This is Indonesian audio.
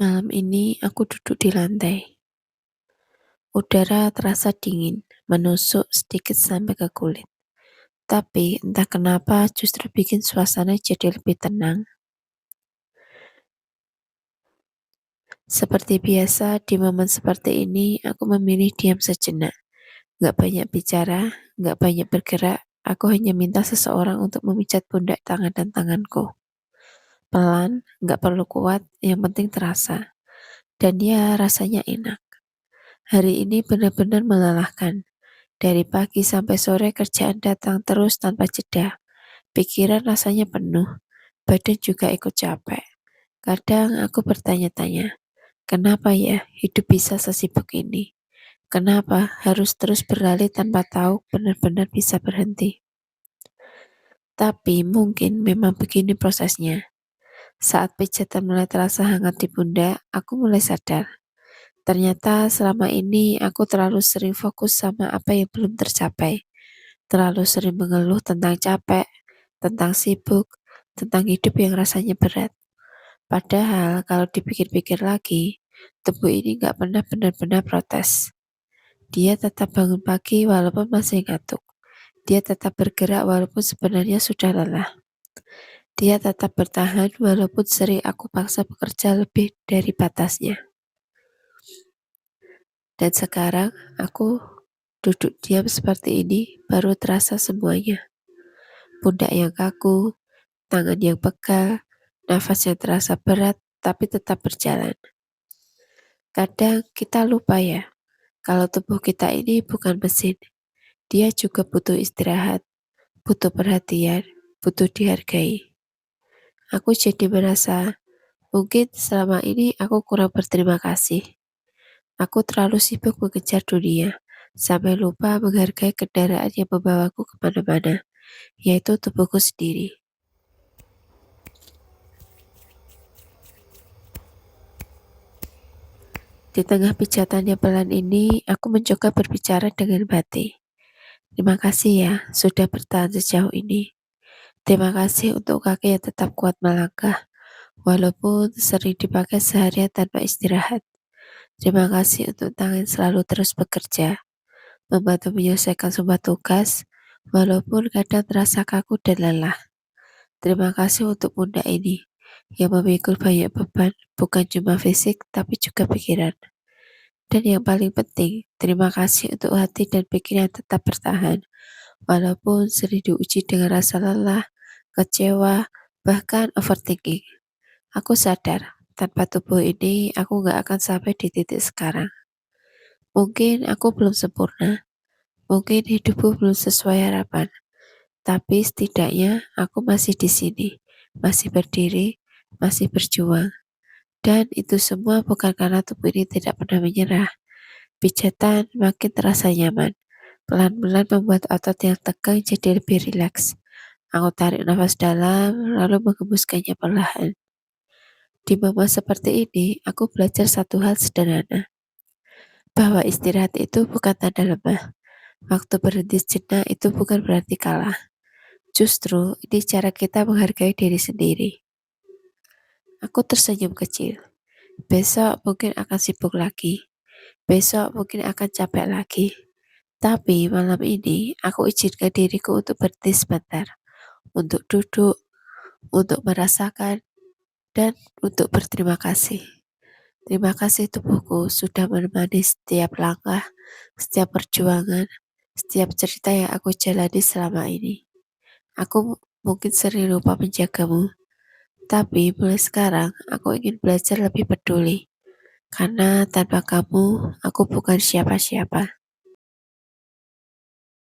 Malam ini aku duduk di lantai. Udara terasa dingin, menusuk sedikit sampai ke kulit. Tapi entah kenapa justru bikin suasana jadi lebih tenang. Seperti biasa, di momen seperti ini aku memilih diam sejenak. Gak banyak bicara, gak banyak bergerak. Aku hanya minta seseorang untuk memijat pundak tangan dan tanganku. Pelan, gak perlu kuat, yang penting terasa. Dan ya rasanya enak. Hari ini benar-benar melelahkan. Dari pagi sampai sore kerjaan datang terus tanpa jeda. Pikiran rasanya penuh, badan juga ikut capek. Kadang aku bertanya-tanya, kenapa ya hidup bisa sesibuk ini? Kenapa harus terus berlari tanpa tahu benar-benar bisa berhenti? Tapi mungkin memang begini prosesnya. Saat pijatan mulai terasa hangat di pundak, aku mulai sadar. Ternyata selama ini aku terlalu sering fokus sama apa yang belum tercapai. Terlalu sering mengeluh tentang capek, tentang sibuk, tentang hidup yang rasanya berat. Padahal kalau dipikir-pikir lagi, tubuh ini gak pernah benar-benar protes. Dia tetap bangun pagi walaupun masih ngantuk. Dia tetap bergerak walaupun sebenarnya sudah lelah. Dia tetap bertahan walaupun sering aku paksa bekerja lebih dari batasnya. Dan sekarang aku duduk diam seperti ini baru terasa semuanya. Pundak yang kaku, tangan yang pegal, nafas yang terasa berat tapi tetap berjalan. Kadang kita lupa ya, kalau tubuh kita ini bukan mesin. Dia juga butuh istirahat, butuh perhatian, butuh dihargai. Aku jadi merasa, mungkin selama ini aku kurang berterima kasih. Aku terlalu sibuk mengejar dunia, sampai lupa menghargai kendaraan yang membawaku kemana-mana, yaitu tubuhku sendiri. Di tengah pijatan yang pelan ini, aku mencoba berbicara dengan batin. Terima kasih ya, sudah bertahan sejauh ini. Terima kasih untuk kaki yang tetap kuat melangkah, walaupun sering dipakai seharian tanpa istirahat. Terima kasih untuk tangan selalu terus bekerja, membantu menyelesaikan sebuah tugas, walaupun kadang terasa kaku dan lelah. Terima kasih untuk pundak ini, yang memikul banyak beban, bukan cuma fisik, tapi juga pikiran. Dan yang paling penting, terima kasih untuk hati dan pikiran yang tetap bertahan, walaupun sering diuji dengan rasa lelah, kecewa, bahkan overthinking. Aku sadar, tanpa tubuh ini aku gak akan sampai di titik sekarang. Mungkin aku belum sempurna, mungkin hidupku belum sesuai harapan, tapi setidaknya aku masih di sini, masih berdiri, masih berjuang. Dan itu semua bukan karena tubuh ini tidak pernah menyerah. Pijatan makin terasa nyaman. Pelan-pelan membuat otot yang tegang jadi lebih rileks. Aku tarik nafas dalam, lalu menghembuskannya perlahan. Di momen seperti ini, aku belajar satu hal sederhana. Bahwa istirahat itu bukan tanda lemah. Waktu berhenti sejenak itu bukan berarti kalah. Justru, ini cara kita menghargai diri sendiri. Aku tersenyum kecil. Besok mungkin akan sibuk lagi. Besok mungkin akan capek lagi. Tapi malam ini aku izinkan diriku untuk berhenti sebentar. Untuk duduk, untuk merasakan, dan untuk berterima kasih. Terima kasih tubuhku sudah menemani setiap langkah, setiap perjuangan, setiap cerita yang aku jalani selama ini. Aku mungkin sering lupa menjagamu, tapi mulai sekarang aku ingin belajar lebih peduli. Karena tanpa kamu, aku bukan siapa-siapa.